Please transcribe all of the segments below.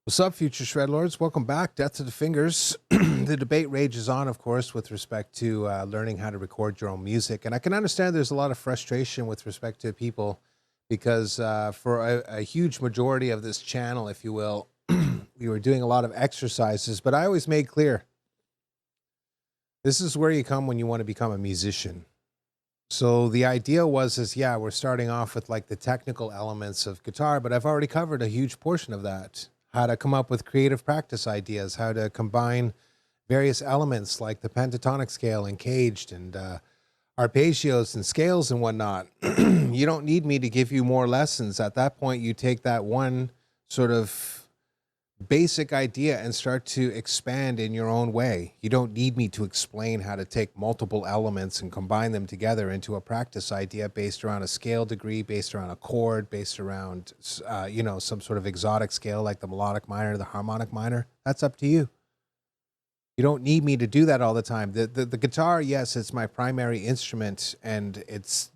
What's up, future Shredlords? Welcome back. Death to the Fingers. The debate rages on, of course, with respect to learning how to record your own music. And I can understand there's a lot of frustration with respect to people because for a huge majority of this channel, if you will, we were doing a lot of exercises. But I always made clear, this is where you come when you want to become a musician. So the idea was, yeah, we're starting off with like the technical elements of guitar, but I've already covered a huge portion of that. How to come up with creative practice ideas, how to combine various elements like the pentatonic scale and caged and arpeggios and scales and whatnot. You don't need me to give you more lessons. At that point, you take that one sort of basic idea and start to expand in your own way. You don't need me to explain how to take multiple elements and combine them together into a practice idea based around a scale degree, based around a chord, based around, some sort of exotic scale like the melodic minor, the harmonic minor. That's up to you. You don't need me to do that all the time. The guitar, yes, it's my primary instrument, and it's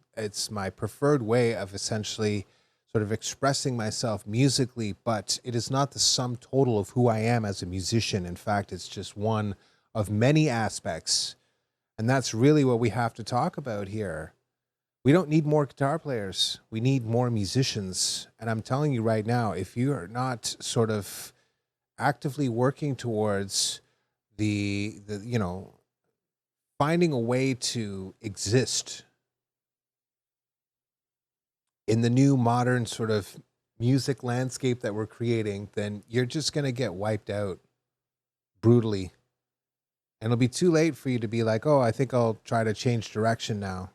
my preferred way of essentially sort of expressing myself musically, but it is not the sum total of who I am as a musician. In fact, it's just one of many aspects. And that's really what we have to talk about here. We don't need more guitar players. We need more musicians. And I'm telling you right now, if you are not sort of actively working towards finding a way to exist in the new modern sort of music landscape that we're creating, then you're just going to get wiped out brutally. And it'll be too late for you to be like, oh, I think I'll try to change direction now.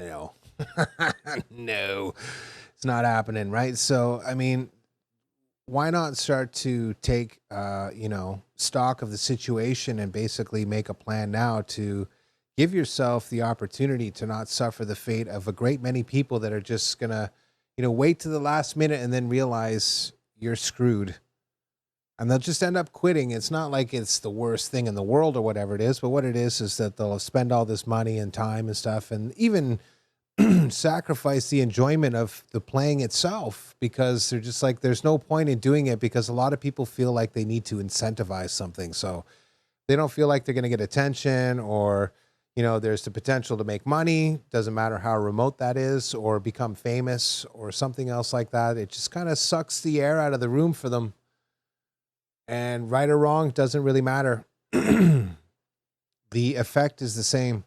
No, no, it's not happening, right? So, I mean, why not start to take, stock of the situation and basically make a plan now to give yourself the opportunity to not suffer the fate of a great many people that are just going to, wait to the last minute and then realize you're screwed. And they'll just end up quitting. It's not like it's the worst thing in the world or whatever it is, but what it is that they'll spend all this money and time and stuff and even sacrifice the enjoyment of the playing itself because they're just like, there's no point in doing it because a lot of people feel like they need to incentivize something. So they don't feel like they're going to get attention or there's the potential to make money, doesn't matter how remote that is, or become famous or something else like that. It just kind of sucks the air out of the room for them. And right or wrong, doesn't really matter. The effect is the same.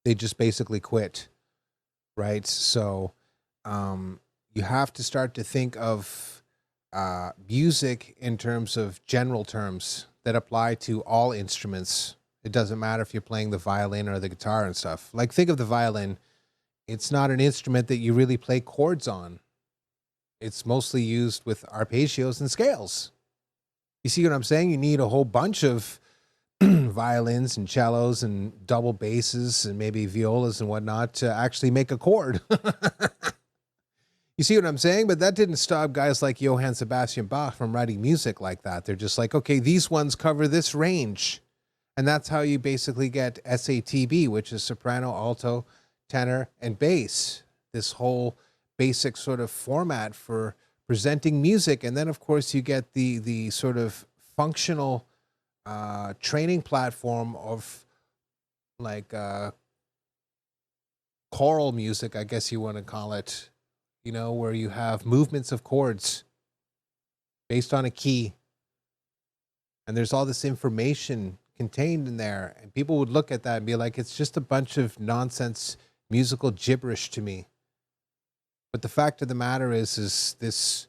They just basically quit, right? So you have to start to think of music in terms of general terms that apply to all instruments. It doesn't matter if you're playing the violin or the guitar and stuff. Like, think of the violin. It's not an instrument that you really play chords on. It's mostly used with arpeggios and scales. You see what I'm saying? You need a whole bunch of violins and cellos and double basses and maybe violas and whatnot to actually make a chord. You see what I'm saying? But that didn't stop guys like Johann Sebastian Bach from writing music like that. They're just like, okay, these ones cover this range. And that's how you basically get SATB, which is soprano, alto, tenor, and bass. This whole basic sort of format for presenting music. And then, of course, you get the sort of functional training platform of like choral music, I guess you want to call it, where you have movements of chords based on a key. And there's all this information contained in there, and people would look at that and be like, it's just a bunch of nonsense musical gibberish to me. But the fact of the matter is this,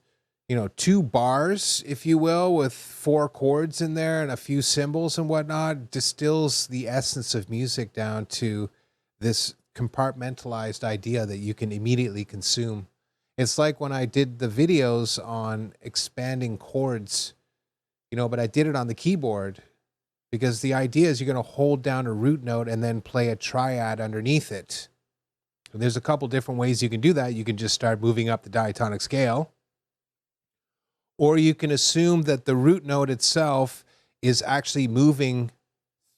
2 bars, if you will, with 4 chords in there and a few cymbals and whatnot, distills the essence of music down to this compartmentalized idea that you can immediately consume. It's like when I did the videos on expanding chords, but I did it on the keyboard. Because the idea is you're going to hold down a root note and then play a triad underneath it. And there's a couple different ways you can do that. You can just start moving up the diatonic scale. Or you can assume that the root note itself is actually moving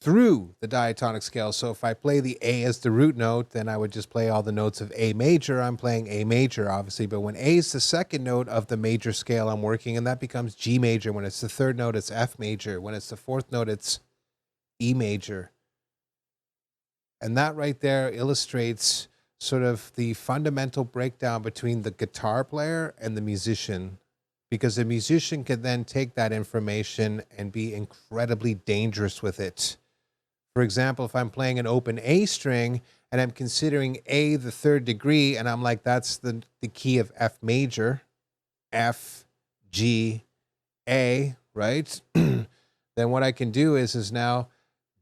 through the diatonic scale. So if I play the A as the root note, then I would just play all the notes of A major. I'm playing A major, obviously. But when A is the second note of the major scale I'm working, and that becomes G major. When it's the third note, it's F major. When it's the fourth note, it's E major. And that right there illustrates sort of the fundamental breakdown between the guitar player and the musician, because the musician can then take that information and be incredibly dangerous with it. For example, if I'm playing an open A string and I'm considering A the third degree, and I'm like, that's the key of F major, F, G, A, right? Then what I can do is now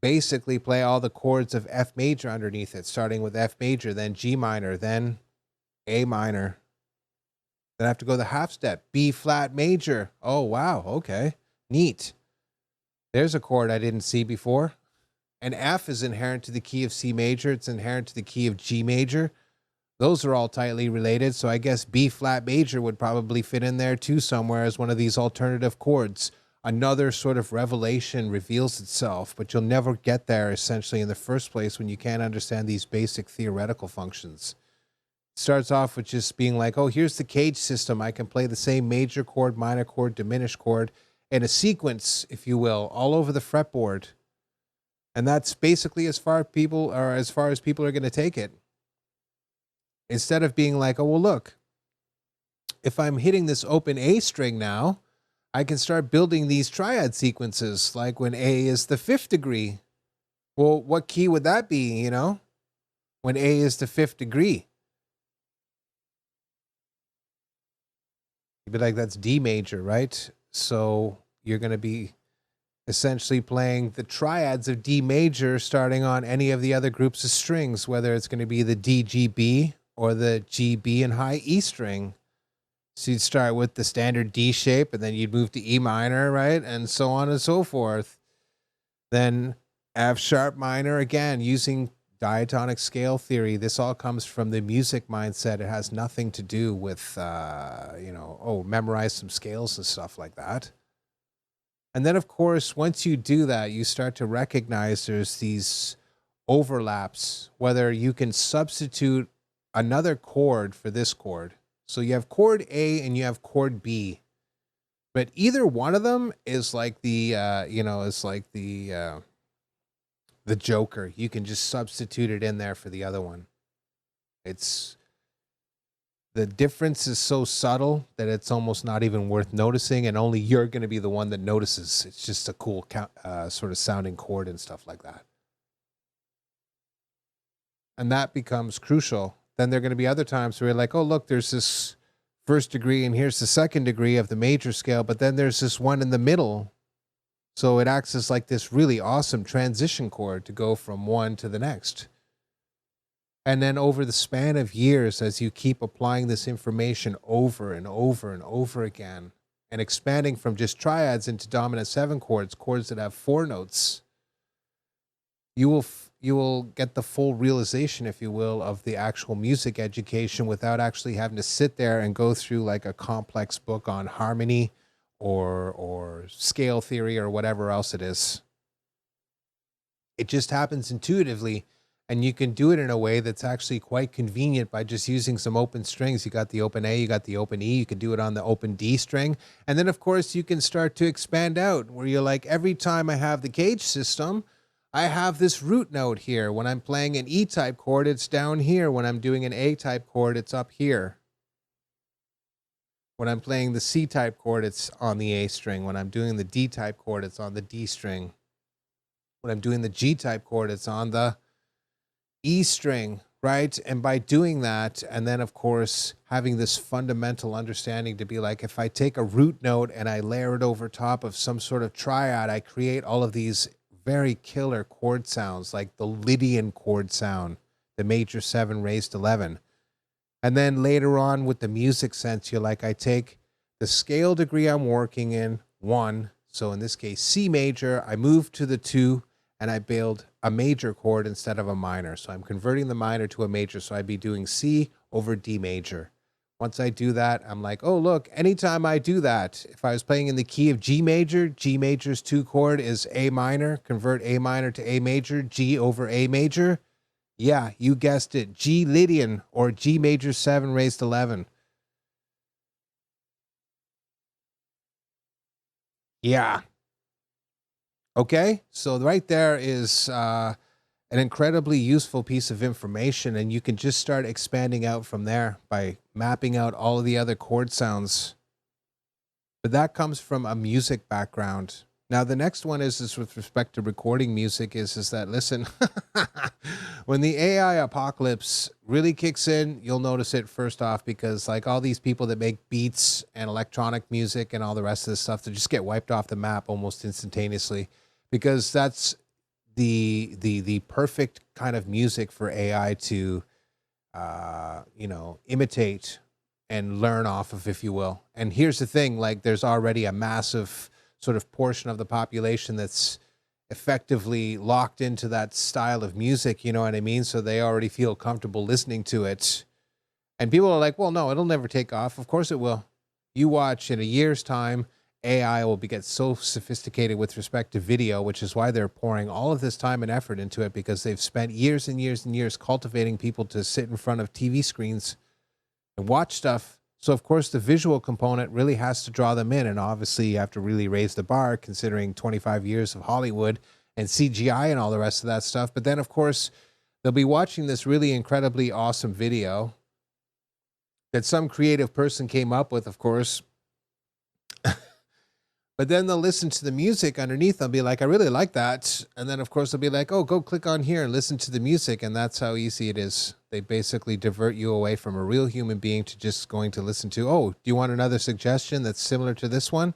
basically play all the chords of F major underneath it, starting with F major, then G minor, then A minor. Then I have to go the half step, B flat major. Oh, wow. Okay. Neat. There's a chord I didn't see before. And F is inherent to the key of C major. It's inherent to the key of G major. Those are all tightly related. So I guess B flat major would probably fit in there too somewhere as one of these alternative chords. Another sort of revelation reveals itself, but you'll never get there essentially in the first place when you can't understand these basic theoretical functions. It starts off with just being like, oh, here's the cage system. I can play the same major chord, minor chord, diminished chord in a sequence, if you will, all over the fretboard. And that's basically as far as people are going to take it. Instead of being like, oh, well, look, if I'm hitting this open A string now, I can start building these triad sequences, like when A is the fifth degree. Well, what key would that be, you know, when A is the fifth degree? You'd be like, that's D major, right? So you're going to be essentially playing the triads of D major starting on any of the other groups of strings, whether it's going to be the D, G, B, or the G, B, and high E string. So you'd start with the standard D shape, and then you'd move to E minor, right? And so on and so forth. Then F sharp minor, again, using diatonic scale theory. This all comes from the music mindset. It has nothing to do with, memorize some scales and stuff like that. And then, of course, once you do that, you start to recognize there's these overlaps, whether you can substitute another chord for this chord. So you have chord A and you have chord B, but either one of them is like the Joker. You can just substitute it in there for the other one. The difference is so subtle that it's almost not even worth noticing, and only you're going to be the one that notices. It's just a cool sort of sounding chord and stuff like that. And that becomes crucial. Then there are going to be other times where you're like, oh, look, there's this first degree and here's the second degree of the major scale, but then there's this one in the middle. So it acts as like this really awesome transition chord to go from one to the next. And then over the span of years, as you keep applying this information over and over and over again, and expanding from just triads into dominant seven chords that have four notes, you will get the full realization, if you will, of the actual music education without actually having to sit there and go through like a complex book on harmony or scale theory or whatever else it is. It just happens intuitively, and you can do it in a way that's actually quite convenient by just using some open strings. You got the open A, you got the open E, you can do it on the open D string. And then, of course, you can start to expand out where you're like, every time I have the gauge system, I have this root note here. When I'm playing an E-type chord, it's down here. When I'm doing an A-type chord, it's up here. When I'm playing the C-type chord, it's on the A string. When I'm doing the D-type chord, it's on the D string. When I'm doing the G-type chord, it's on the E string, right? And by doing that, and then, of course, having this fundamental understanding to be like, if I take a root note and I layer it over top of some sort of triad, I create all of these very killer chord sounds, like the Lydian chord sound, the major 7 raised 11. And then later on with the music sense, you're like, I take the scale degree I'm working in, 1, so in this case C major, I move to the 2, and I build a major chord instead of a minor. So I'm converting the minor to a major, so I'd be doing C over D major. Once I do that, I'm like, oh, look, anytime I do that, if I was playing in the key of G major, G major's 2 chord is A minor, convert A minor to A major, G over A major. Yeah, you guessed it, G Lydian, or G major 7 raised 11. Yeah. Okay, so right there is an incredibly useful piece of information, and you can just start expanding out from there by mapping out all of the other chord sounds. But that comes from a music background. Now, the next one is with respect to recording music is that, listen, when the AI apocalypse really kicks in, you'll notice it first off, because like all these people that make beats and electronic music and all the rest of this stuff, they just get wiped off the map almost instantaneously, because that's the perfect kind of music for AI to imitate and learn off of, if you will. And here's the thing, like there's already a massive sort of portion of the population that's effectively locked into that style of music, you know what I mean? So they already feel comfortable listening to it. And people are like, well, no, it'll never take off. Of course it will. You watch, in a year's time, AI will get so sophisticated with respect to video, which is why they're pouring all of this time and effort into it, because they've spent years and years and years cultivating people to sit in front of TV screens and watch stuff. So, of course, the visual component really has to draw them in. And obviously, you have to really raise the bar, considering 25 years of Hollywood and CGI and all the rest of that stuff. But then, of course, they'll be watching this really incredibly awesome video that some creative person came up with, of course. But then they'll listen to the music underneath. They'll be like, I really like that. And then, of course, they'll be like, oh, go click on here and listen to the music. And that's how easy it is. They basically divert you away from a real human being to just going to listen to, oh, do you want another suggestion that's similar to this one?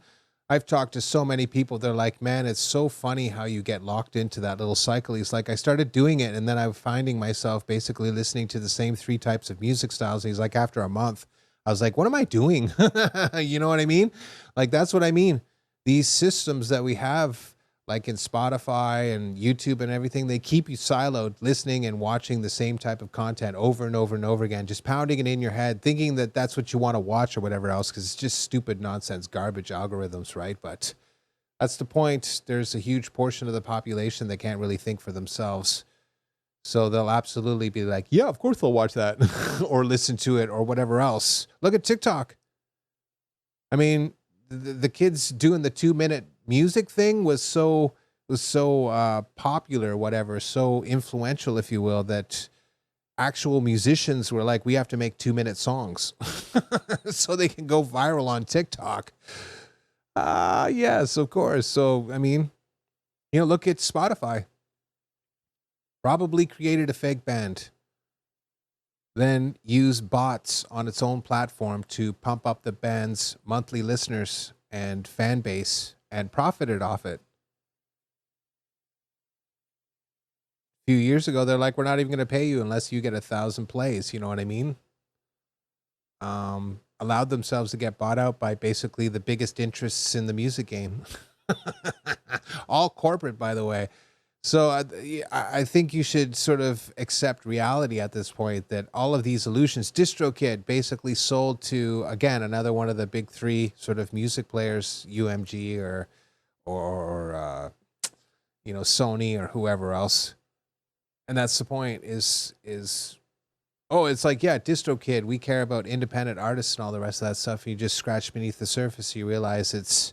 I've talked to so many people. They're like, man, it's so funny how you get locked into that little cycle. He's like, I started doing it, and then I'm finding myself basically listening to the same 3 types of music styles. And he's like, after a month, I was like, what am I doing? You know what I mean? Like, that's what I mean. These systems that we have, like in Spotify and YouTube and everything, they keep you siloed, listening and watching the same type of content over and over and over again, just pounding it in your head, thinking that that's what you want to watch or whatever else, because it's just stupid nonsense, garbage algorithms, right? But that's the point. There's a huge portion of the population that can't really think for themselves. So they'll absolutely be like, yeah, of course they'll watch that or listen to it or whatever else. Look at TikTok. I mean, the kids doing the 2-minute music thing was so popular, whatever, so influential, if you will, that actual musicians were like, we have to make 2-minute songs so they can go viral on TikTok. Yes, of course. So, I mean, look at Spotify. Probably created a fake band, then use bots on its own platform to pump up the band's monthly listeners and fan base, and profited off it. A few years ago, they're like, we're not even going to pay you unless you get 1,000 plays. You know what I mean? Allowed themselves to get bought out by basically the biggest interests in the music game. All corporate, by the way. So I think you should sort of accept reality at this point, that all of these illusions, DistroKid basically sold to, again, another one of the big 3 sort of music players, UMG or Sony or whoever else. And that's the point is, oh, it's like, yeah, DistroKid, we care about independent artists and all the rest of that stuff. You just scratch beneath the surface. You realize it's,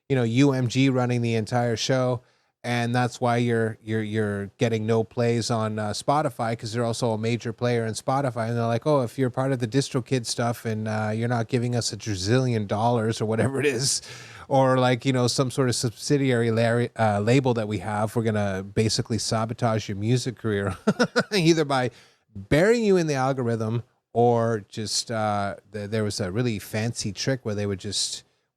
UMG running the entire show. And that's why you're getting no plays on Spotify, because they're also a major player in Spotify. And they're like, oh, if you're part of the DistroKid stuff and you're not giving us $1 trillion or whatever it is, or like, some sort of subsidiary label that we have, we're going to basically sabotage your music career, either by burying you in the algorithm, or just there was a really fancy trick where they would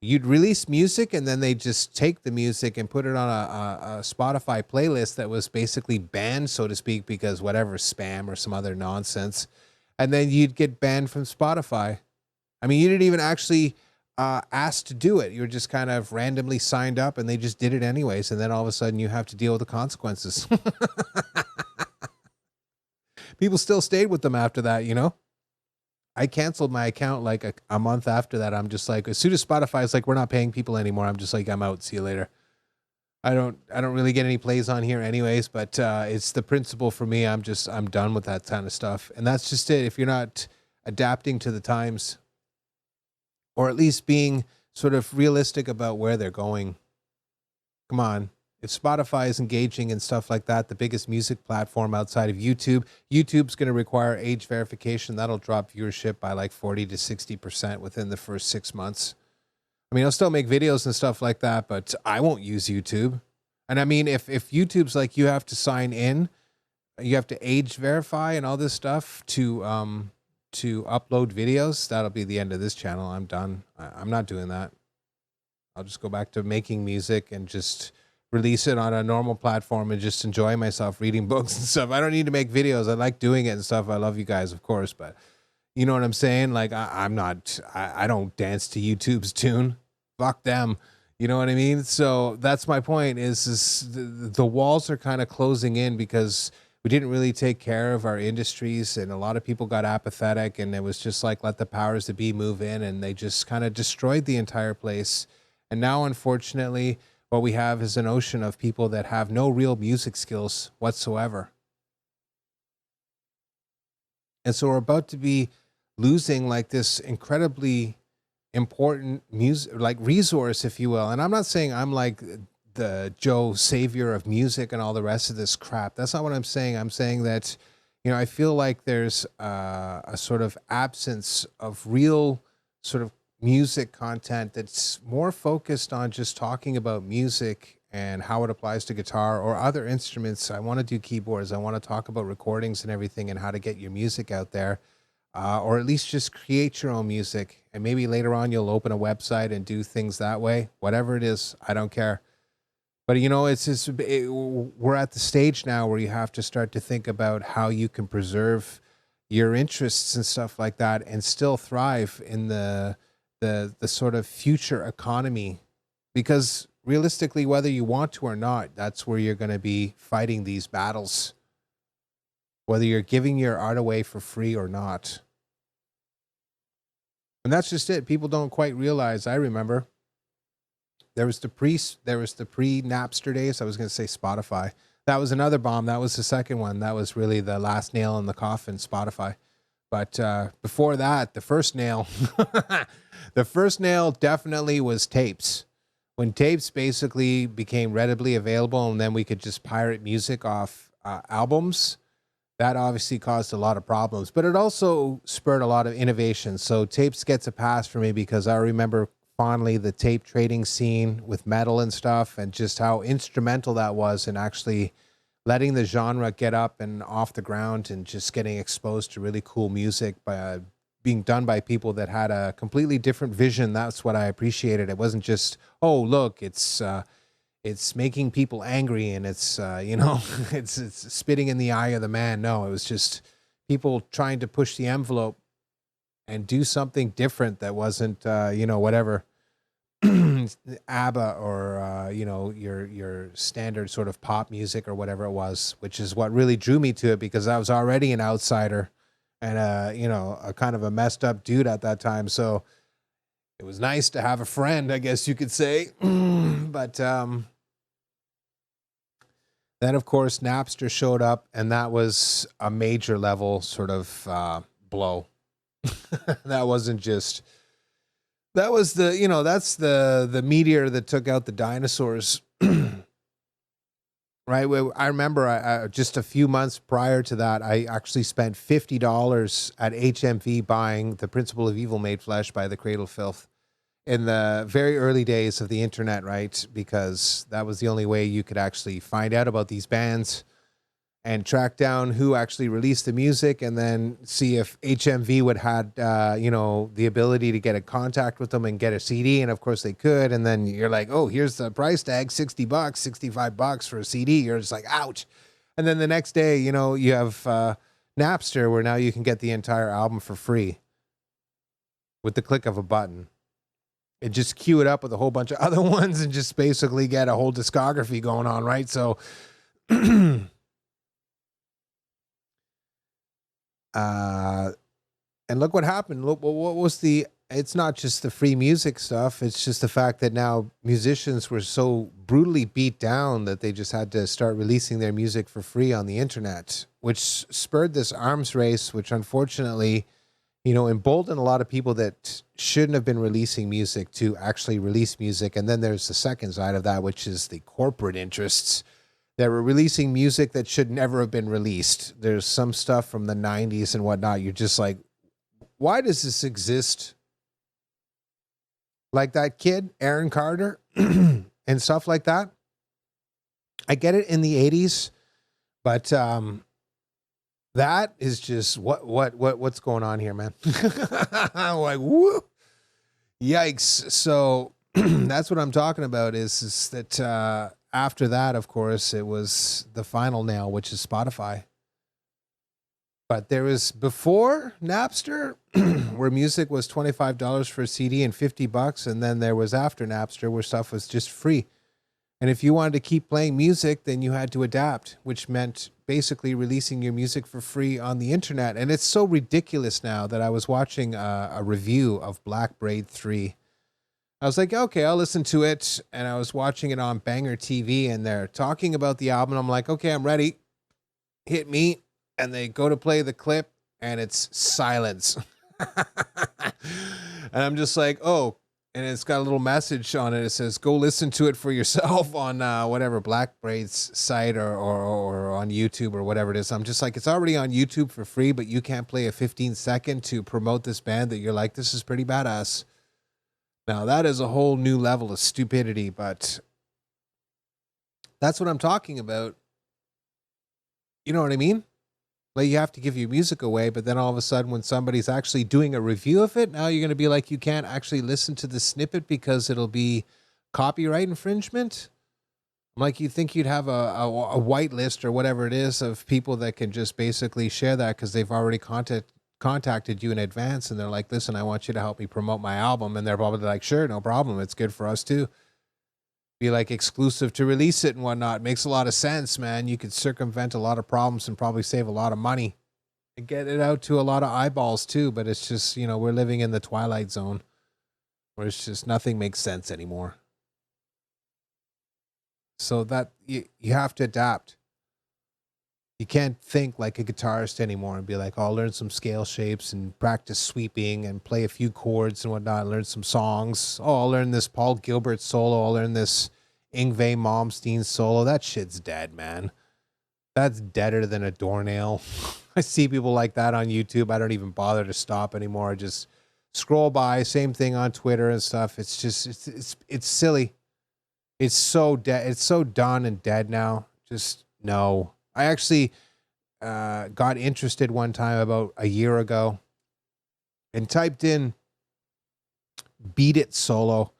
you'd release music and then they just take the music and put it on a Spotify playlist that was basically banned, so to speak, because whatever, spam or some other nonsense. And then you'd get banned from Spotify. I mean, you didn't even actually ask to do it. You were just kind of randomly signed up and they just did it anyways. And then all of a sudden you have to deal with the consequences. People still stayed with them after that, I canceled my account like a month after that. I'm just like, as soon as Spotify is like, we're not paying people anymore, I'm just like, I'm out. See you later. I don't really get any plays on here anyways, but it's the principle for me. I'm done with that kind of stuff. And that's just it. If you're not adapting to the times, or at least being sort of realistic about where they're going, come on. If Spotify is engaging in stuff like that, the biggest music platform outside of YouTube's going to require age verification. That'll drop viewership by like 40 to 60% within the first 6 months. I mean, I'll still make videos and stuff like that, but I won't use YouTube. And I mean, if YouTube's like, you have to sign in, you have to age verify and all this stuff to upload videos, that'll be the end of this channel. I'm done. I'm not doing that. I'll just go back to making music and just release it on a normal platform and just enjoy myself reading books and stuff. I don't need to make videos. I like doing it and stuff. I love you guys, of course, but you know what I'm saying? Like, I don't dance to YouTube's tune. Fuck them. You know what I mean? So that's my point is the walls are kind of closing in because we didn't really take care of our industries, and a lot of people got apathetic, and it was just like, let the powers that be move in, and they just kind of destroyed the entire place. And now, unfortunately, what we have is an ocean of people that have no real music skills whatsoever. And so we're about to be losing like this incredibly important music, like resource, if you will. And I'm not saying I'm like the Joe savior of music and all the rest of this crap. That's not what I'm saying. I'm saying that, you know, I feel like there's a sort of absence of real sort of music content that's more focused on just talking about music and how it applies to guitar or other instruments. I want to do keyboards. I want to talk about recordings and everything and how to get your music out there, or at least just create your own music. And maybe later on you'll open a website and do things that way. Whatever it is, I don't care. But, you know, we're at the stage now where you have to start to think about how you can preserve your interests and stuff like that and still thrive in the sort of future economy. Because realistically, whether you want to or not, that's where you're going to be fighting these battles. Whether you're giving your art away for free or not. And that's just it. People don't quite realize. I remember there was the pre-Napster days. I was going to say Spotify. That was another bomb. That was the second one. That was really the last nail in the coffin, Spotify. But before that, the first nail, the first nail definitely was tapes. When tapes basically became readily available and then we could just pirate music off albums, that obviously caused a lot of problems. But it also spurred a lot of innovation. So tapes gets a pass for me because I remember fondly the tape trading scene with metal and stuff and just how instrumental that was in actually letting the genre get up and off the ground and just getting exposed to really cool music by being done by people that had a completely different vision. That's what I appreciated. It wasn't just, oh, look, it's making people angry and it's, it's spitting in the eye of the man. No, it was just people trying to push the envelope and do something different that wasn't, whatever, ABBA or, your standard sort of pop music or whatever it was, which is what really drew me to it because I was already an outsider and, a kind of a messed up dude at that time. So it was nice to have a friend, I guess you could say. But then, of course, Napster showed up and that was a major level sort of blow. That wasn't just... That was that's the meteor that took out the dinosaurs, right? I remember I just a few months prior to that, I actually spent $50 at HMV buying The Principle of Evil Made Flesh by the Cradle Filth in the very early days of the internet, right? Because that was the only way you could actually find out about these bands and track down who actually released the music and then see if HMV would had, the ability to get in contact with them and get a CD. And of course they could. And then you're like, oh, here's the price tag, $60, $65 for a CD. You're just like, ouch. And then the next day, you have Napster where now you can get the entire album for free with the click of a button. And just queue it up with a whole bunch of other ones and just basically get a whole discography going on, right? So... And look what happened. Look, what was the? It's not just the free music stuff. It's just the fact that now musicians were so brutally beat down that they just had to start releasing their music for free on the internet, which spurred this arms race, which unfortunately, emboldened a lot of people that shouldn't have been releasing music to actually release music. And then there's the second side of that, which is the corporate interests that were releasing music that should never have been released. There's some stuff from the 90s and whatnot. You're just like, why does this exist? Like that kid, Aaron Carter, and stuff like that. I get it in the 80s, but that is just what's going on here, man. I'm like, woo, yikes. So that's what I'm talking about is that after that, of course, it was the final nail, which is Spotify. But there was before Napster, where music was $25 for a CD and $50, and then there was after Napster, where stuff was just free. And if you wanted to keep playing music, then you had to adapt, which meant basically releasing your music for free on the internet. And it's so ridiculous now that I was watching a review of Black Braid 3. I was like, okay, I'll listen to it. And I was watching it on Banger TV, and they're talking about the album. I'm like, okay, I'm ready. Hit me. And they go to play the clip, and it's silence. And I'm just like, oh, and it's got a little message on it. It says, go listen to it for yourself on whatever, Black Braid's site or on YouTube or whatever it is. I'm just like, it's already on YouTube for free, but you can't play a 15-second to promote this band that you're like, this is pretty badass. Now, that is a whole new level of stupidity, but that's what I'm talking about. You know what I mean? Like, you have to give your music away, but then all of a sudden when somebody's actually doing a review of it, now you're going to be like, you can't actually listen to the snippet because it'll be copyright infringement. I'm like, you think you'd have a white list or whatever it is of people that can just basically share that because they've already contacted you in advance, and they're like, listen, I want you to help me promote my album. And they're probably like, sure, no problem. It's good for us too. Be like exclusive to release it and whatnot. Makes a lot of sense, man. You could circumvent a lot of problems and probably save a lot of money and get it out to a lot of eyeballs too. But it's just, we're living in the twilight zone where it's just nothing makes sense anymore. So that you have to adapt. You can't think like a guitarist anymore and be like, oh, I'll learn some scale shapes and practice sweeping and play a few chords and whatnot, learn some songs. Oh, I'll learn this Paul Gilbert solo. I'll learn this Yngwie Malmsteen solo. That shit's dead, man. That's deader than a doornail. I see people like that on YouTube. I don't even bother to stop anymore. I just scroll by. Same thing on Twitter and stuff. It's just, it's silly. It's so dead. It's so done and dead now. Just no. I actually got interested one time about a year ago and typed in Beat It solo.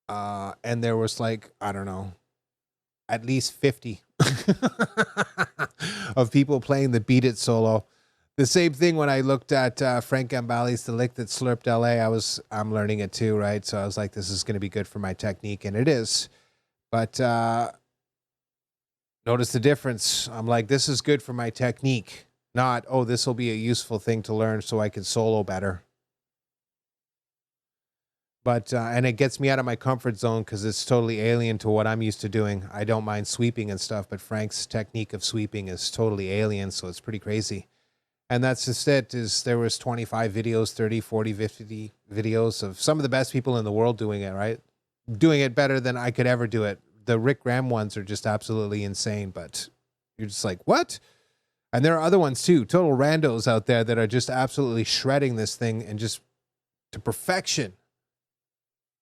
And there was like, I don't know, at least 50 of people playing the Beat It solo. The same thing when I looked at Frank Gambale's The Lick That Slurped LA. I'm learning it too, right? So I was like, this is going to be good for my technique, and it is. But notice the difference. I'm like, this is good for my technique, not, oh, this will be a useful thing to learn so I can solo better. But, and it gets me out of my comfort zone because it's totally alien to what I'm used to doing. I don't mind sweeping and stuff, but Frank's technique of sweeping is totally alien, so it's pretty crazy. And that's just it, is there was 25 videos, 30, 40, 50 videos of some of the best people in the world doing it, right? Doing it better than I could ever do it. The Rick Graham ones are just absolutely insane, but you're just like, what? And there are other ones too, total randos out there that are just absolutely shredding this thing and just to perfection.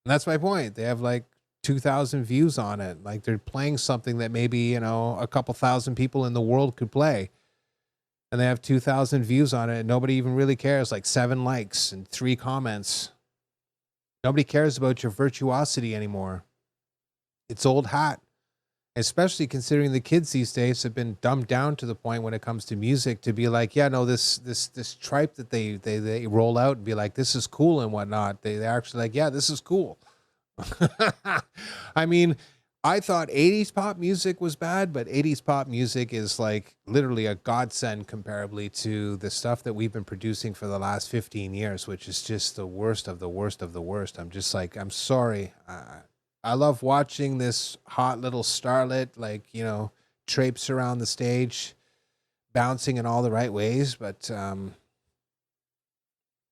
And that's my point. They have like 2,000 views on it. Like they're playing something that maybe, a couple thousand people in the world could play. And they have 2,000 views on it, and nobody even really cares. Like 7 likes and 3 comments. Nobody cares about your virtuosity anymore. It's old hat, especially considering the kids these days have been dumbed down to the point when it comes to music to be like, yeah, no, this tripe that they roll out and be like, this is cool and whatnot. They're actually like, yeah, this is cool. I mean, I thought 80s pop music was bad, but 80s pop music is like literally a godsend comparably to the stuff that we've been producing for the last 15 years, which is just the worst of the worst of the worst. I'm just like, I'm sorry. I love watching this hot little starlet, like, you know, traipse around the stage, bouncing in all the right ways, but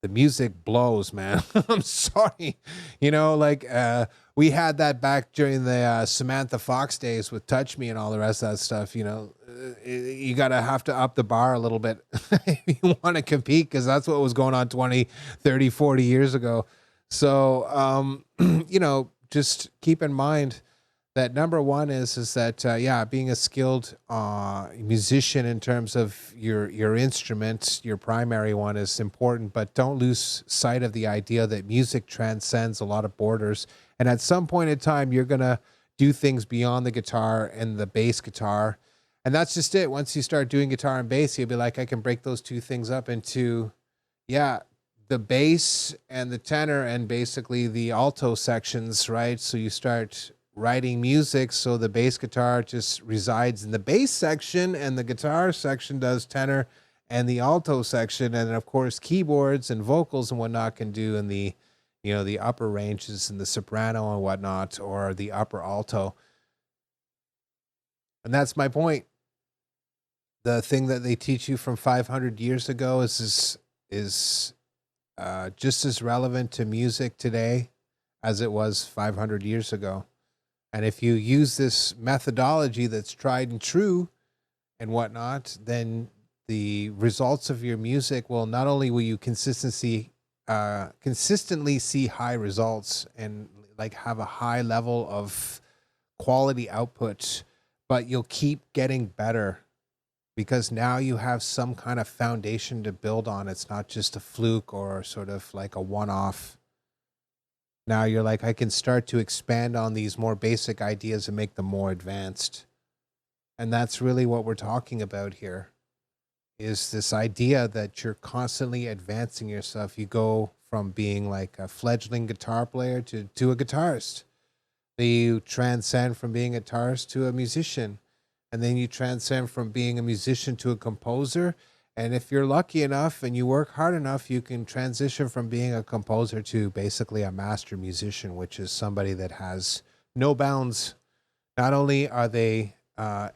the music blows, man. I'm sorry. You know, like we had that back during the Samantha Fox days with Touch Me and all the rest of that stuff. You know, you got to have to up the bar a little bit if you want to compete, because that's what was going on 20, 30, 40 years ago. So, you know, just keep in mind that number one is that yeah, being a skilled musician in terms of your instrument, your primary one, is important, but don't lose sight of the idea that music transcends a lot of borders, and at some point in time you're gonna do things beyond the guitar and the bass guitar, and that's just it. Once you start doing guitar and bass, you'll be like, I can break those two things up into, yeah, the bass and the tenor and basically the alto sections, right? So you start writing music so the bass guitar just resides in the bass section and the guitar section does tenor and the alto section, and then of course keyboards and vocals and whatnot can do in the, you know, the upper ranges and the soprano and whatnot, or the upper alto. And that's my point. The thing that they teach you from 500 years ago is just as relevant to music today as it was 500 years ago. And if you use this methodology that's tried and true and whatnot, then the results of your music will, not only will you consistently see high results and like have a high level of quality output, but you'll keep getting better because now you have some kind of foundation to build on. It's not just a fluke or sort of like a one-off. Now you're like, I can start to expand on these more basic ideas and make them more advanced. And that's really what we're talking about here, is this idea that you're constantly advancing yourself. You go from being like a fledgling guitar player to a guitarist. Then you transcend from being a guitarist to a musician. And then you transcend from being a musician to a composer. And if you're lucky enough and you work hard enough, you can transition from being a composer to basically a master musician, which is somebody that has no bounds. Not only are they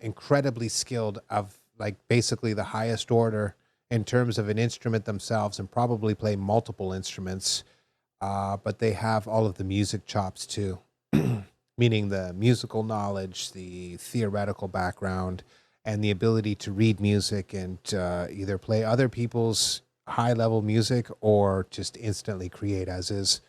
incredibly skilled of like basically the highest order in terms of an instrument themselves and probably play multiple instruments, but they have all of the music chops too, meaning the musical knowledge, the theoretical background, and the ability to read music and either play other people's high-level music or just instantly create as is.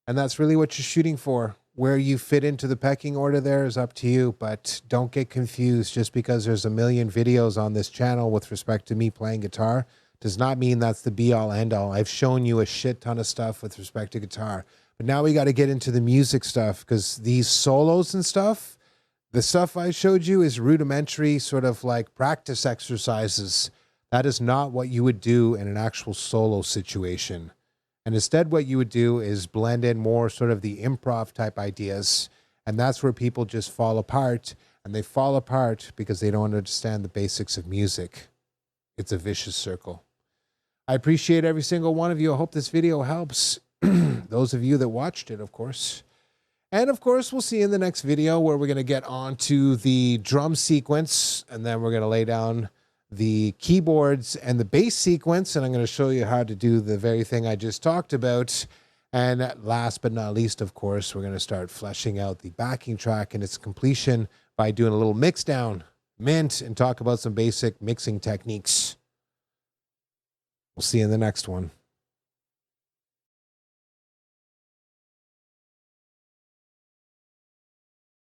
And that's really what you're shooting for. Where you fit into the pecking order there is up to you, but don't get confused. Just because there's a million videos on this channel with respect to me playing guitar does not mean that's the be-all, end-all. I've shown you a shit ton of stuff with respect to guitar. But now we got to get into the music stuff, because these solos and stuff, the stuff I showed you is rudimentary, sort of like practice exercises. That is not what you would do in an actual solo situation. And instead what you would do is blend in more sort of the improv type ideas. And that's where people just fall apart. And they fall apart because they don't understand the basics of music. It's a vicious circle. I appreciate every single one of you. I hope this video helps. Those of you that watched it, of course. And of course, we'll see you in the next video where we're going to get on to the drum sequence, and then we're going to lay down the keyboards and the bass sequence, and I'm going to show you how to do the very thing I just talked about. And last but not least, of course, we're going to start fleshing out the backing track and its completion by doing a little mix down, mint, and talk about some basic mixing techniques. We'll see you in the next one.